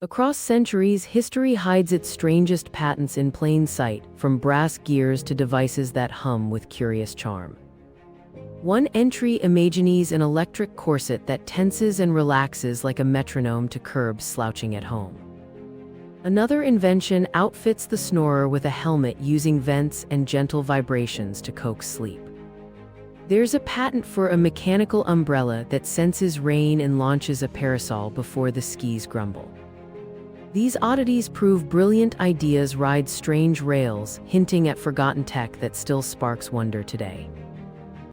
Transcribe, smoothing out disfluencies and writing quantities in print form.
Across centuries, history hides its strangest patents in plain sight, from brass gears to devices that hum with curious charm. One entry imagines an electric corset that tenses and relaxes like a metronome to curb slouching at home. Another invention outfits the snorer with a helmet using vents and gentle vibrations to coax sleep. There's a patent for a mechanical umbrella that senses rain and launches a parasol before the skis grumble. These oddities prove brilliant ideas ride strange rails, hinting at forgotten tech that still sparks wonder today.